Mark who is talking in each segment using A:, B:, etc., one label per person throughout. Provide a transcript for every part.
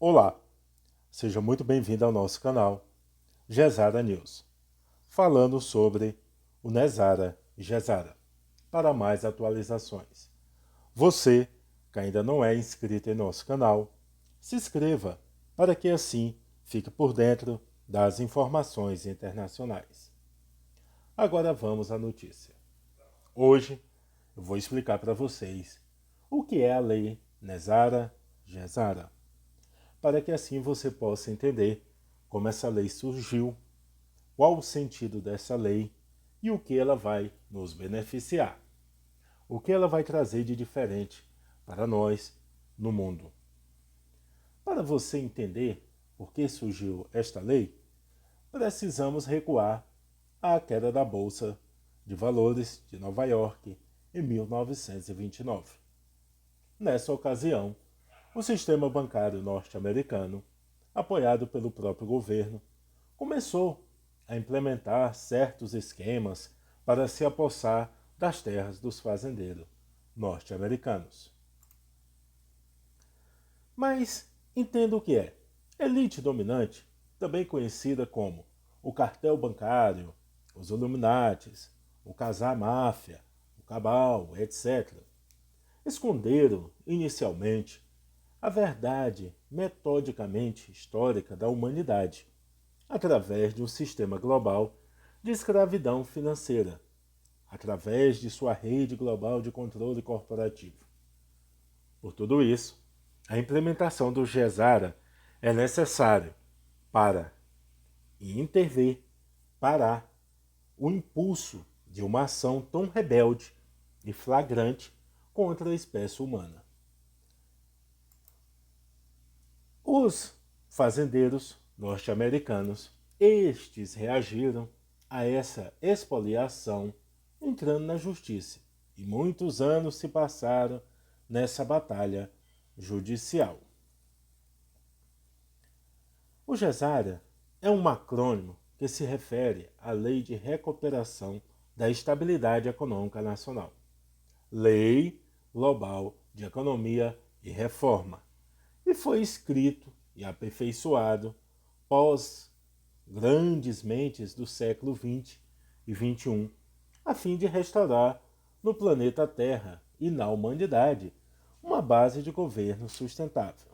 A: Olá, seja muito bem-vindo ao nosso canal Gesara News, falando sobre o Nezara e Gesara. Para mais atualizações, você que ainda não é inscrito em nosso canal, se inscreva para que assim fique por dentro das informações internacionais. Agora vamos à notícia. Hoje eu vou explicar para vocês o que é a Lei Nezara-Gesara, para que assim você possa entender como essa lei surgiu, qual o sentido dessa lei e o que ela vai nos beneficiar, o que ela vai trazer de diferente para nós no mundo. Para você entender por que surgiu esta lei, precisamos recuar à queda da Bolsa de Valores de Nova York em 1929. Nessa ocasião, o sistema bancário norte-americano, apoiado pelo próprio governo, começou a implementar certos esquemas para se apossar das terras dos fazendeiros norte-americanos. Mas entenda o que é. Elite dominante, também conhecida como o cartel bancário, os Illuminates, o Casar Máfia, o Cabal, etc., esconderam, inicialmente, a verdade metodicamente histórica da humanidade, através de um sistema global de escravidão financeira, através de sua rede global de controle corporativo. Por tudo isso, a implementação do GESARA é necessária para intervir, parar o impulso de uma ação tão rebelde e flagrante contra a espécie humana. Os fazendeiros norte-americanos, estes reagiram a essa expoliação entrando na justiça, e muitos anos se passaram nessa batalha judicial. O GESARA é um acrônimo que se refere à Lei de Recuperação da Estabilidade Econômica Nacional, Lei Global de Economia e Reforma, e foi escrito e aperfeiçoado pós grandes mentes do século XX e XXI, a fim de restaurar no planeta Terra e na humanidade uma base de governo sustentável.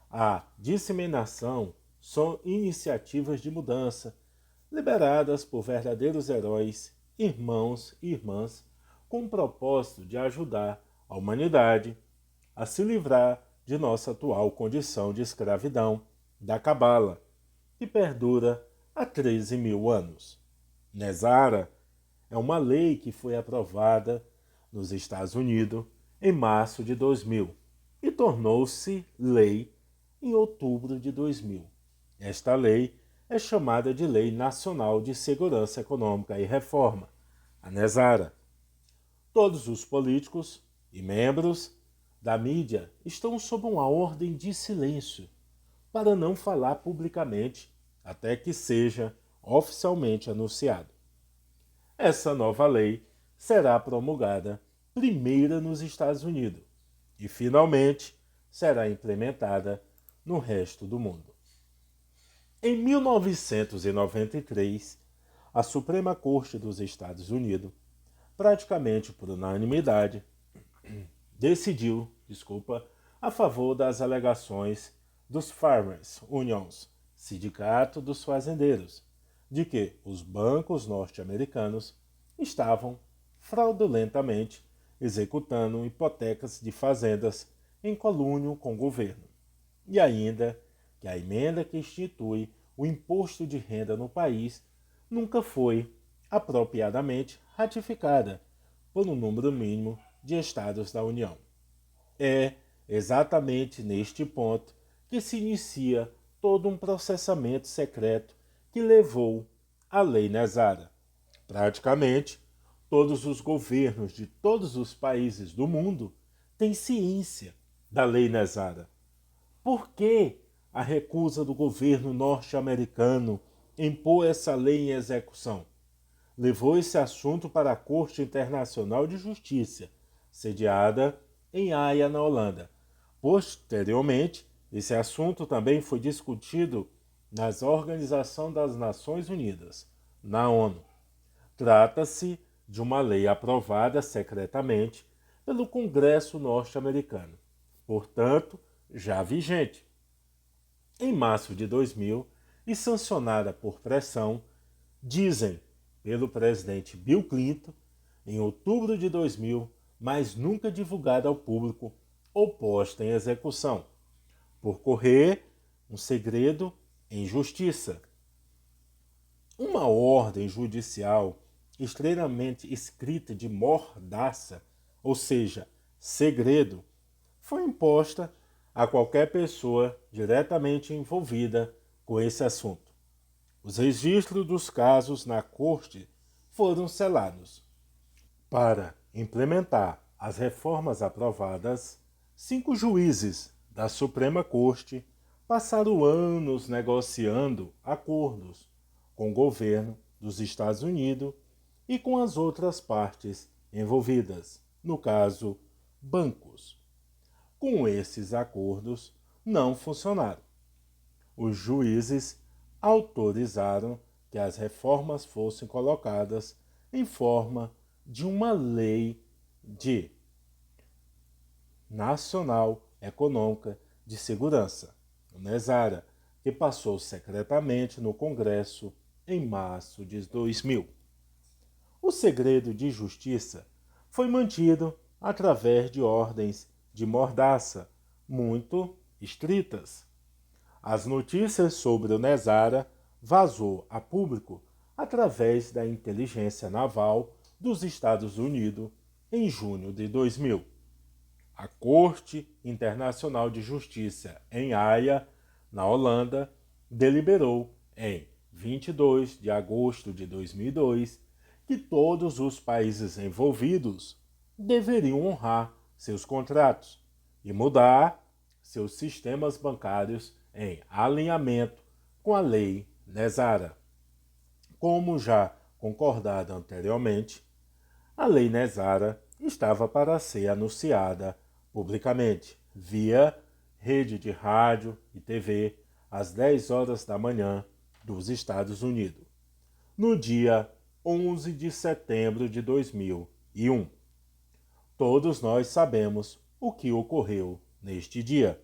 A: A disseminação são iniciativas de mudança lideradas por verdadeiros heróis, irmãos e irmãs, com o propósito de ajudar a humanidade a se livrar de nossa atual condição de escravidão da cabala, que perdura há 13 mil anos. Nezara é uma lei que foi aprovada nos Estados Unidos em março de 2000 e tornou-se lei em outubro de 2000. Esta lei é chamada de Lei Nacional de Segurança Econômica e Reforma, a Nezara. Todos os políticos e membros da mídia estão sob uma ordem de silêncio para não falar publicamente até que seja oficialmente anunciado. Essa nova lei será promulgada primeiro nos Estados Unidos e finalmente será implementada no resto do mundo. Em 1993, a Suprema Corte dos Estados Unidos, praticamente por unanimidade, decidiu, a favor das alegações dos Farmers Unions, Sindicato dos Fazendeiros, de que os bancos norte-americanos estavam fraudulentamente executando hipotecas de fazendas em conluio com o governo, e ainda que a emenda que institui o imposto de renda no país nunca foi apropriadamente ratificada por um número mínimo de estados da União. É exatamente neste ponto que se inicia todo um processamento secreto que levou à Lei Nezara. Praticamente, todos os governos de todos os países do mundo têm ciência da Lei Nezara. Por que a recusa do governo norte-americano em pôr essa lei em execução? Levou esse assunto para a Corte Internacional de Justiça, sediada em Haia, na Holanda. Posteriormente, Esse assunto também foi discutido na Organização das Nações Unidas, na ONU. Trata-se de uma lei aprovada secretamente pelo Congresso norte-americano, portanto, já vigente. Em março de 2000 e sancionada por pressão, dizem, pelo presidente Bill Clinton, em outubro de 2000, mas nunca divulgada ao público ou posta em execução, por correr um segredo em justiça. Uma ordem judicial extremamente escrita de mordaça, ou seja, segredo, foi imposta a qualquer pessoa diretamente envolvida com esse assunto. Os registros dos casos na corte foram selados. Para implementar as reformas aprovadas, 5 juízes da Suprema Corte passaram anos negociando acordos com o governo dos Estados Unidos e com as outras partes envolvidas, no caso, bancos. Com esses acordos, não funcionaram. Os juízes autorizaram que as reformas fossem colocadas em forma de uma lei de Nacional Econômica de Segurança, NESARA, que passou secretamente no Congresso em março de 2000. O segredo de justiça foi mantido através de ordens de mordaça muito estritas. As notícias sobre o NESARA vazou a público através da inteligência naval dos Estados Unidos em junho de 2000. A Corte Internacional de Justiça em Haia, na Holanda, deliberou em 22 de agosto de 2002 que todos os países envolvidos deveriam honrar seus contratos e mudar seus sistemas bancários em alinhamento com a lei NESARA. Como já concordado anteriormente, a lei NESARA estava para ser anunciada publicamente via rede de rádio e TV às 10 horas da manhã dos Estados Unidos, no dia 11 de setembro de 2001. Todos nós sabemos o que ocorreu neste dia.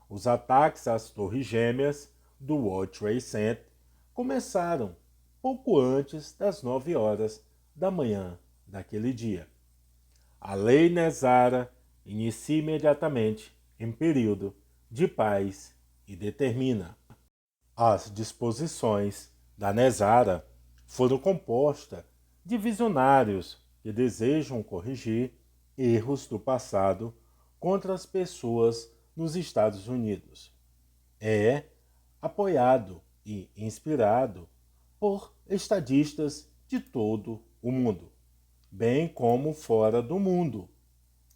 A: Os ataques às torres gêmeas do World Trade Center começaram pouco antes das 9 horas da manhã daquele dia. A lei NESARA inicia imediatamente em período de paz e determina. As disposições da NESARA foram compostas de visionários que desejam corrigir erros do passado contra as pessoas nos Estados Unidos. É apoiado e inspirado por estadistas de todo o mundo, bem como fora do mundo,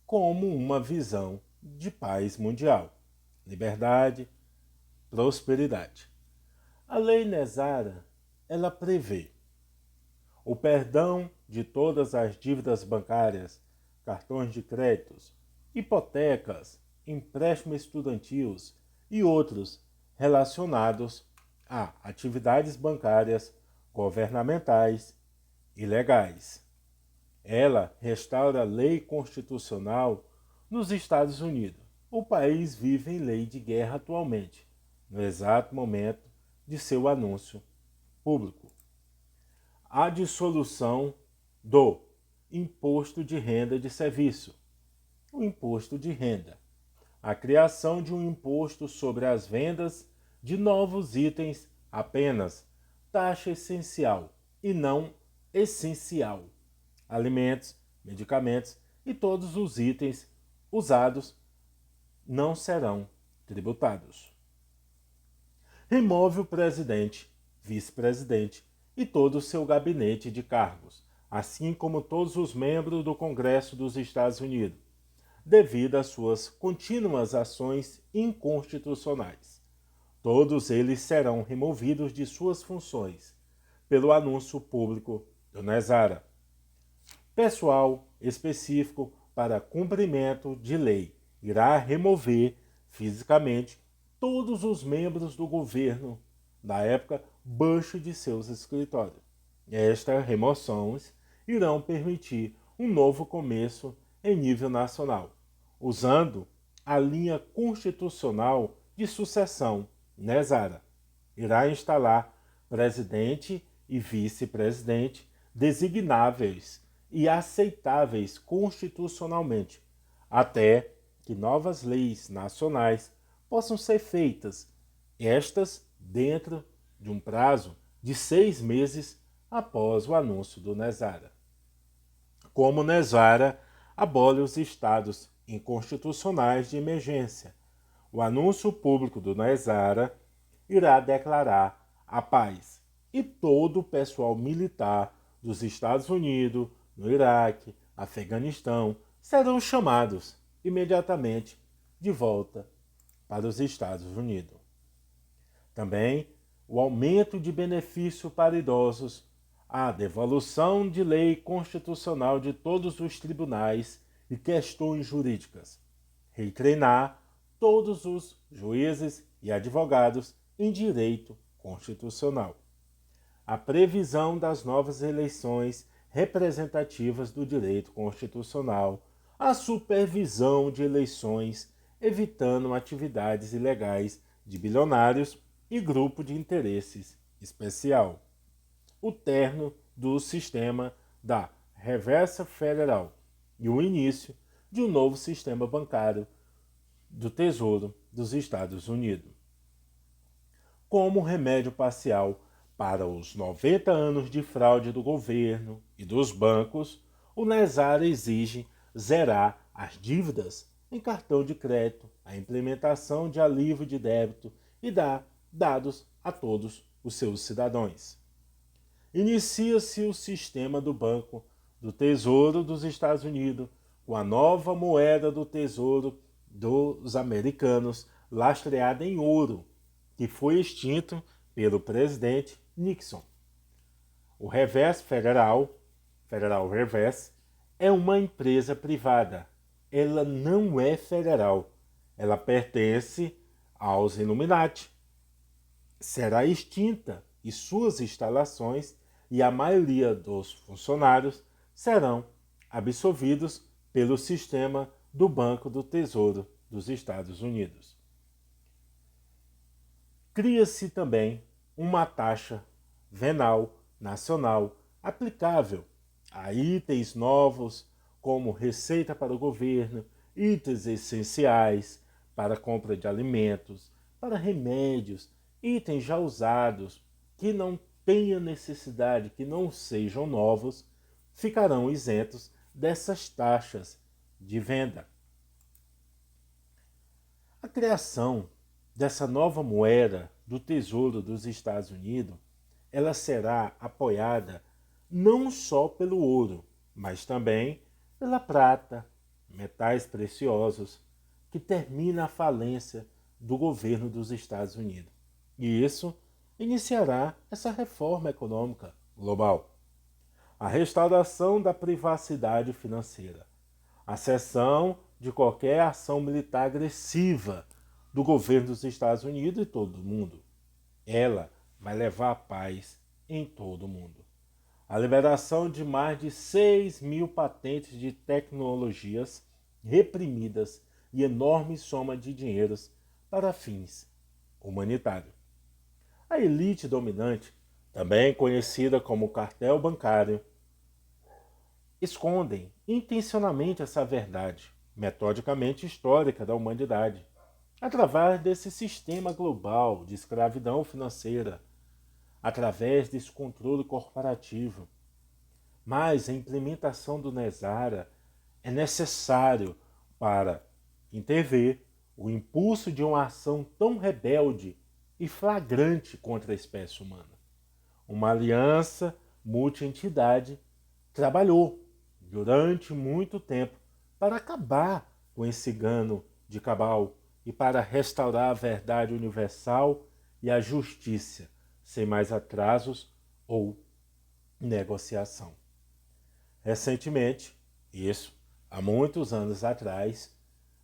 A: como uma visão de paz mundial, liberdade, prosperidade. A lei NESARA, ela prevê o perdão de todas as dívidas bancárias, cartões de créditos, hipotecas, empréstimos estudantis e outros relacionados a atividades bancárias governamentais e legais. Ela restaura a lei constitucional nos Estados Unidos. O país vive em lei de guerra atualmente, no exato momento de seu anúncio público. A dissolução do Imposto de Renda de Serviço, o Imposto de Renda. A criação de um imposto sobre as vendas de novos itens apenas taxa essencial e não essencial. Alimentos, medicamentos e todos os itens usados não serão tributados. Remove o presidente, vice-presidente e todo o seu gabinete de cargos, assim como todos os membros do Congresso dos Estados Unidos, devido às suas contínuas ações inconstitucionais. Todos eles serão removidos de suas funções pelo anúncio público do NESARA. Pessoal específico para cumprimento de lei irá remover fisicamente todos os membros do governo da época Bush de seus escritórios. Estas remoções irão permitir um novo começo em nível nacional, usando a linha constitucional de sucessão NESARA. Irá instalar presidente e vice-presidente designáveis e aceitáveis constitucionalmente, até que novas leis nacionais possam ser feitas, estas dentro de um prazo de 6 meses após o anúncio do NESARA. Como NESARA abole os estados inconstitucionais de emergência, o anúncio público do NESARA irá declarar a paz e todo o pessoal militar dos Estados Unidos, no Iraque, Afeganistão, serão chamados imediatamente de volta para os Estados Unidos. Também o aumento de benefício para idosos, a devolução de lei constitucional de todos os tribunais e questões jurídicas, retreinar todos os juízes e advogados em direito constitucional, a previsão das novas eleições representativas do direito constitucional, a supervisão de eleições, evitando atividades ilegais de bilionários e grupo de interesses especial, o término do sistema da Reserva Federal e o início de um novo sistema bancário do Tesouro dos Estados Unidos. Como remédio parcial para os 90 anos de fraude do governo e dos bancos, o NESARA exige zerar as dívidas em cartão de crédito, a implementação de alívio de débito e dar dados a todos os seus cidadãos. Inicia-se o sistema do Banco do Tesouro dos Estados Unidos, com a nova moeda do Tesouro dos americanos, lastreada em ouro, que foi extinto pelo presidente Nixon. O Reserva Federal Reserve, é uma empresa privada. Ela não é federal. Ela pertence aos Illuminati. Será extinta e suas instalações e a maioria dos funcionários serão absorvidos pelo sistema do Banco do Tesouro dos Estados Unidos. Cria-se também uma taxa venal nacional aplicável a itens novos, como receita para o governo, itens essenciais para a compra de alimentos, para remédios, itens já usados que não tenham necessidade, que não sejam novos, ficarão isentos dessas taxas de venda. A criação dessa nova moeda do Tesouro dos Estados Unidos, ela será apoiada não só pelo ouro, mas também pela prata, metais preciosos, que termina a falência do governo dos Estados Unidos. E isso iniciará essa reforma econômica global. A restauração da privacidade financeira, a cessão de qualquer ação militar agressiva do governo dos Estados Unidos e todo o mundo. Ela vai levar a paz em todo o mundo. A liberação de mais de 6.000 patentes de tecnologias reprimidas e enorme soma de dinheiros para fins humanitários. A elite dominante, também conhecida como cartel bancário, escondem intencionalmente essa verdade metodicamente histórica da humanidade, através desse sistema global de escravidão financeira, através desse controle corporativo. Mas a implementação do NESARA é necessário para intervir o impulso de uma ação tão rebelde e flagrante contra a espécie humana. Uma aliança multi-entidade trabalhou durante muito tempo para acabar com esse engano de cabal e para restaurar a verdade universal e a justiça, sem mais atrasos ou negociação. Recentemente, isso há muitos anos atrás,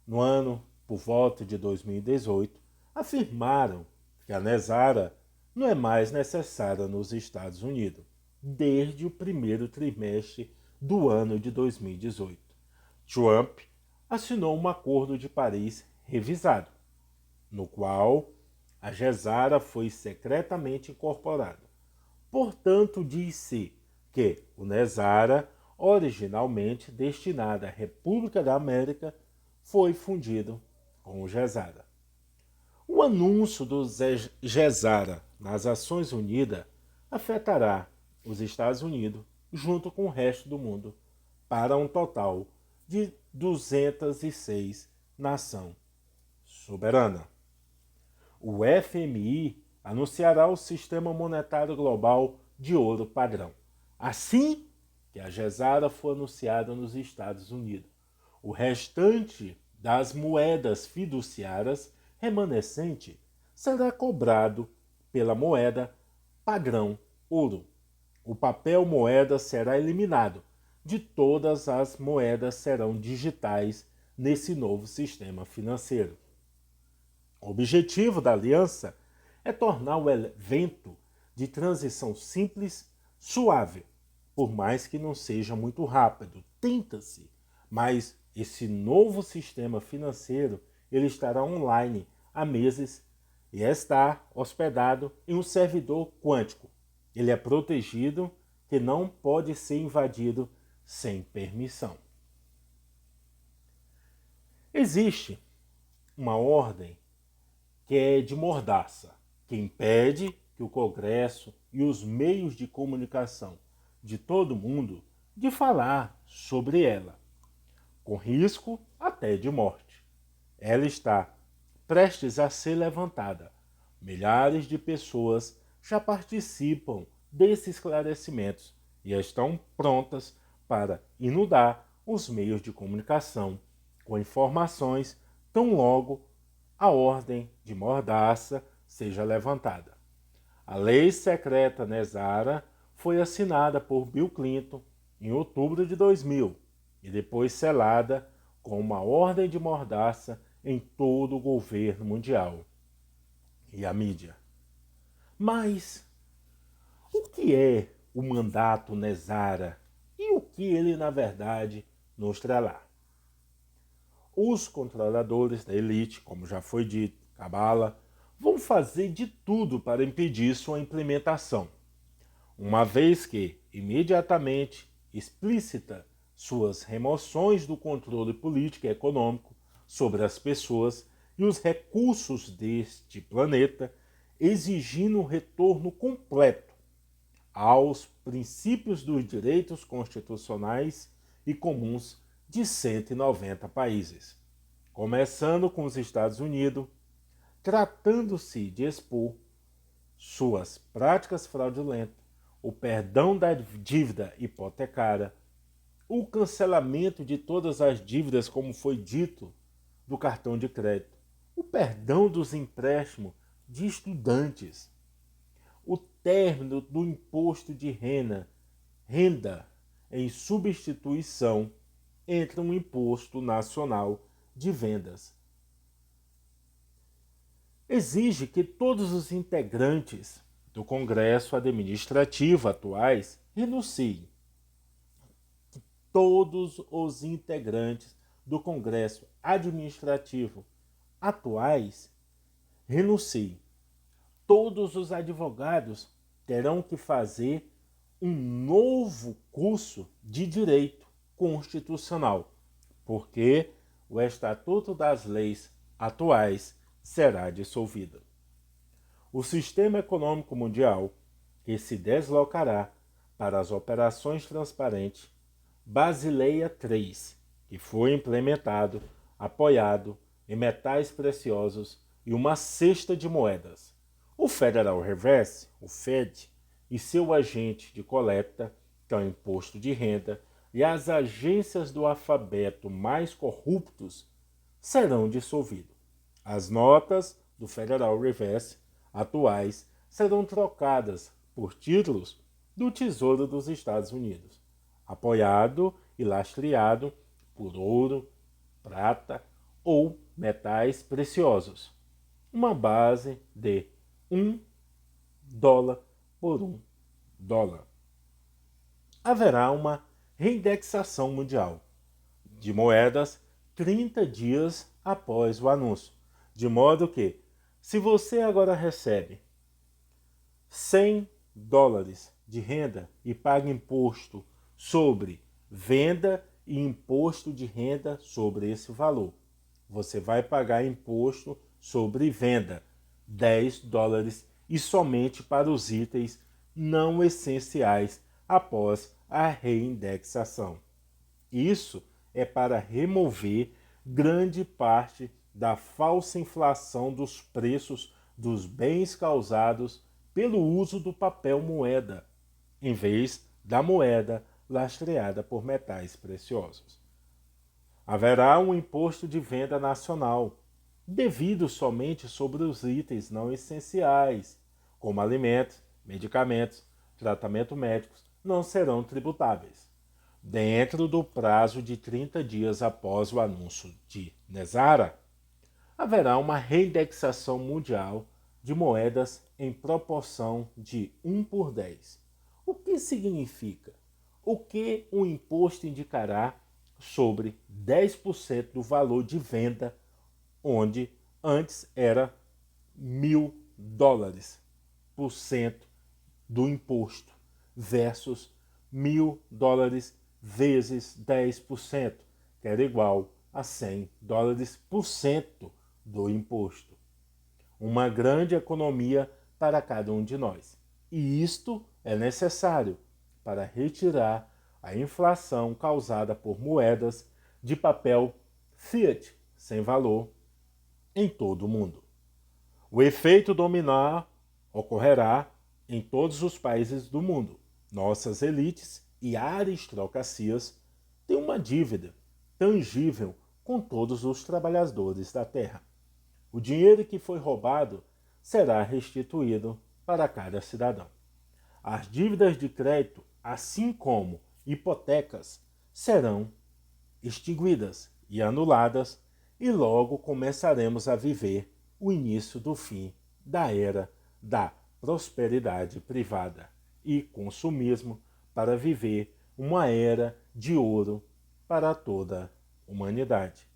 A: no ano por volta de 2018, afirmaram que a Nezara não é mais necessária nos Estados Unidos desde o primeiro trimestre do ano de 2018. Trump assinou um Acordo de Paris revisado, no qual a Gezara foi secretamente incorporada. Portanto, diz-se que o Nezara, originalmente destinado à República da América, foi fundido com o Gezara. O anúncio do Gezara nas Nações Unidas afetará os Estados Unidos junto com o resto do mundo, para um total de 206 nações soberanas. O FMI anunciará o Sistema Monetário Global de Ouro Padrão, assim que a Gezara for anunciada nos Estados Unidos. O restante das moedas fiduciárias remanescente será cobrado pela moeda padrão ouro. O papel moeda será eliminado. De todas as moedas serão digitais nesse novo sistema financeiro. O objetivo da aliança é tornar o evento de transição simples, suave, por mais que não seja muito rápido. Tenta-se, mas esse novo sistema financeiro ele estará online há meses e está hospedado em um servidor quântico. Ele é protegido, que não pode ser invadido sem permissão. Existe uma ordem que é de mordaça, que impede que o Congresso e os meios de comunicação de todo mundo de falar sobre ela, com risco até de morte. Ela está prestes a ser levantada. Milhares de pessoas já participam desses esclarecimentos e estão prontas para inundar os meios de comunicação com informações tão logo a ordem de mordaça seja levantada. A lei secreta Nezara foi assinada por Bill Clinton em outubro de 2000 e depois selada com uma ordem de mordaça em todo o governo mundial e a mídia. Mas o que é o mandato Nezara e o que ele, na verdade, nos trará? Os controladores da elite, como já foi dito, Cabala, vão fazer de tudo para impedir sua implementação, uma vez que, imediatamente, explícita suas remoções do controle político e econômico sobre as pessoas e os recursos deste planeta, exigindo um retorno completo aos princípios dos direitos constitucionais e comuns de 190 países, começando com os Estados Unidos, tratando-se de expor suas práticas fraudulentas, o perdão da dívida hipotecária, o cancelamento de todas as dívidas, como foi dito, do cartão de crédito, o perdão dos empréstimos de estudantes, o término do imposto de renda em substituição entre um imposto nacional de vendas. Exige que todos os integrantes do Congresso Administrativo atuais renunciem. Que todos os integrantes do Congresso Administrativo atuais renunciem. Todos os advogados terão que fazer um novo curso de direito constitucional, porque o Estatuto das Leis atuais será dissolvido. O sistema econômico mundial, que se deslocará para as operações transparentes, Basileia III, que foi implementado, apoiado em metais preciosos e uma cesta de moedas. O Federal Reserve, o Fed, e seu agente de coleta, que é o imposto de renda, e as agências do alfabeto mais corruptos serão dissolvidos. As notas do Federal Reserve atuais serão trocadas por títulos do Tesouro dos Estados Unidos, apoiado e lastreado por ouro, prata, ou metais preciosos, uma base de $1 por $1. Haverá uma reindexação mundial de moedas 30 dias após o anúncio, de modo que, se você agora recebe $100 de renda e paga imposto sobre venda e imposto de renda sobre esse valor, você vai pagar imposto sobre venda $10 e somente para os itens não essenciais após a reindexação. Isso é para remover grande parte da falsa inflação dos preços dos bens causados pelo uso do papel moeda, em vez da moeda lastreada por metais preciosos. Haverá um imposto de venda nacional, devido somente sobre os itens não essenciais, como alimentos, medicamentos, tratamento médicos, não serão tributáveis. Dentro do prazo de 30 dias após o anúncio de Nezara, haverá uma reindexação mundial de moedas em proporção de 1 por 10. O que significa? O que o imposto indicará sobre 10% do valor de venda, onde antes era $1.000 por cento do imposto, versus $1.000 vezes 10%, que era igual a $100 por cento do imposto. Uma grande economia para cada um de nós. E isto é necessário para retirar a inflação causada por moedas de papel fiat sem valor em todo o mundo. O efeito dominó ocorrerá em todos os países do mundo. Nossas elites e aristocracias têm uma dívida tangível com todos os trabalhadores da terra. O dinheiro que foi roubado será restituído para cada cidadão. As dívidas de crédito, assim como hipotecas, serão extinguidas e anuladas, e logo começaremos a viver o início do fim da era da prosperidade privada e consumismo, para viver uma era de ouro para toda a humanidade.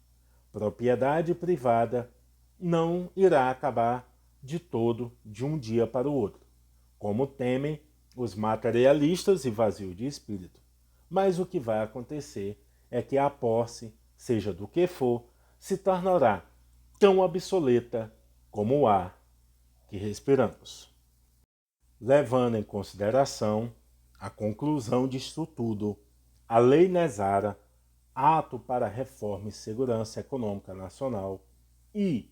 A: Propriedade privada não irá acabar de todo de um dia para o outro, como temem os materialistas e vazios de espírito. Mas o que vai acontecer é que a posse, seja do que for, se tornará tão obsoleta como o ar que respiramos. Levando em consideração a conclusão disto tudo, a Lei Nezara, Ato para a Reforma e Segurança Econômica Nacional, e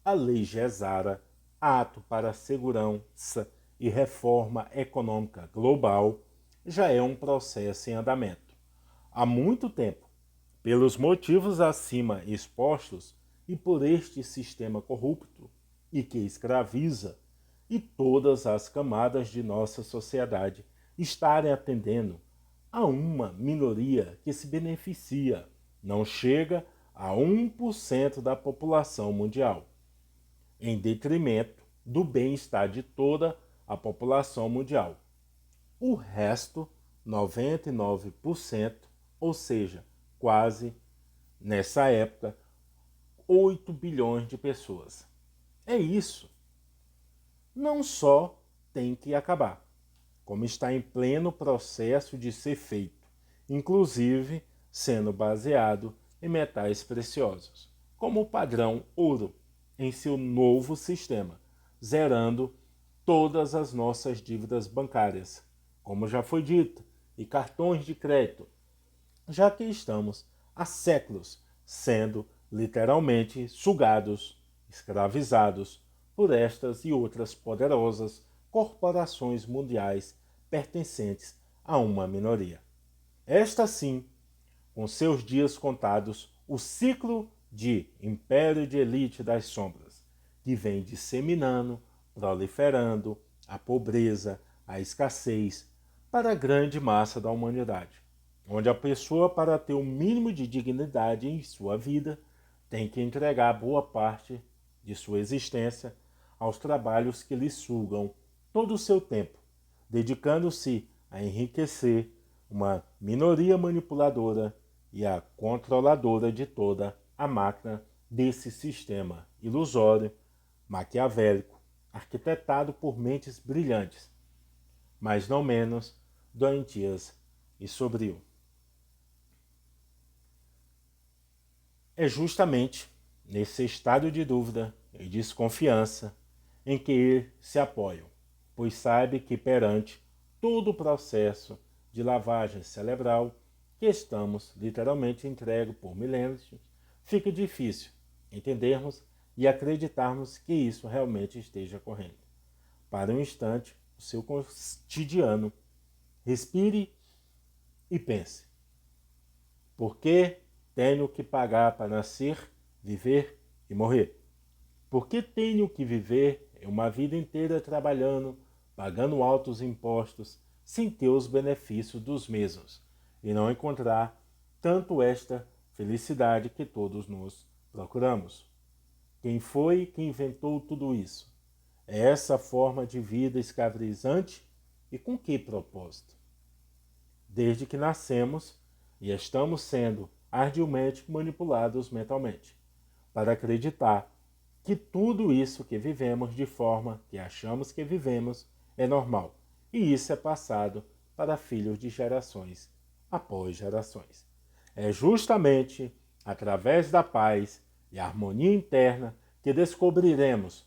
A: a Lei GESARA, Ato para a Segurança e Reforma Econômica Global, já é um processo em andamento. Há muito tempo, pelos motivos acima expostos e por este sistema corrupto e que escraviza, e todas as camadas de nossa sociedade estarem atendendo a uma minoria que se beneficia, não chega a 1% da população mundial, em detrimento do bem-estar de toda a população mundial. O resto, 99%, ou seja, quase, nessa época, 8 bilhões de pessoas. É isso. Não só tem que acabar, como está em pleno processo de ser feito, inclusive sendo baseado em metais preciosos, como o padrão ouro, em seu novo sistema, zerando todas as nossas dívidas bancárias, como já foi dito, e cartões de crédito, já que estamos há séculos sendo literalmente sugados, escravizados por estas e outras poderosas corporações mundiais pertencentes a uma minoria. Esta sim, com seus dias contados, o ciclo de império de elite das sombras, que vem disseminando, proliferando a pobreza, a escassez para a grande massa da humanidade, onde a pessoa, para ter o mínimo de dignidade em sua vida, tem que entregar boa parte de sua existência aos trabalhos que lhe sugam todo o seu tempo, dedicando-se a enriquecer uma minoria manipuladora e a controladora de toda a máquina desse sistema ilusório, maquiavélico, arquitetado por mentes brilhantes, mas não menos doentias e sombrio. É justamente nesse estado de dúvida e desconfiança em que se apoiam, pois sabe que perante todo o processo de lavagem cerebral que estamos literalmente entregue por milênios, fica difícil entendermos e acreditarmos que isso realmente esteja ocorrendo. Para um instante, o seu cotidiano, respire e pense. Por que tenho que pagar para nascer, viver e morrer? Por que tenho que viver uma vida inteira trabalhando, pagando altos impostos, sem ter os benefícios dos mesmos, e não encontrar tanto esta felicidade que todos nós procuramos? Quem foi que inventou tudo isso? É essa forma de vida escravizante e com que propósito? Desde que nascemos e estamos sendo arduamente manipulados mentalmente, para acreditar que tudo isso que vivemos de forma que achamos que vivemos é normal, e isso é passado para filhos de gerações após gerações. É justamente através da paz e harmonia interna que descobriremos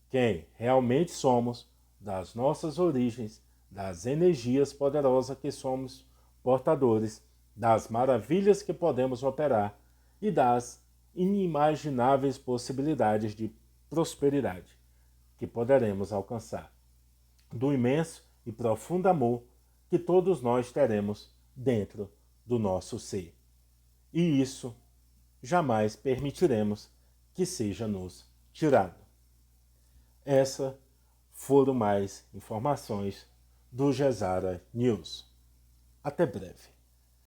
A: quem realmente somos, das nossas origens, das energias poderosas que somos portadores, das maravilhas que podemos operar e das inimagináveis possibilidades de prosperidade que poderemos alcançar, do imenso e profundo amor que todos nós teremos dentro do nosso ser. E isso jamais permitiremos que seja nos tirado. Essas foram mais informações do Gesara News. Até breve.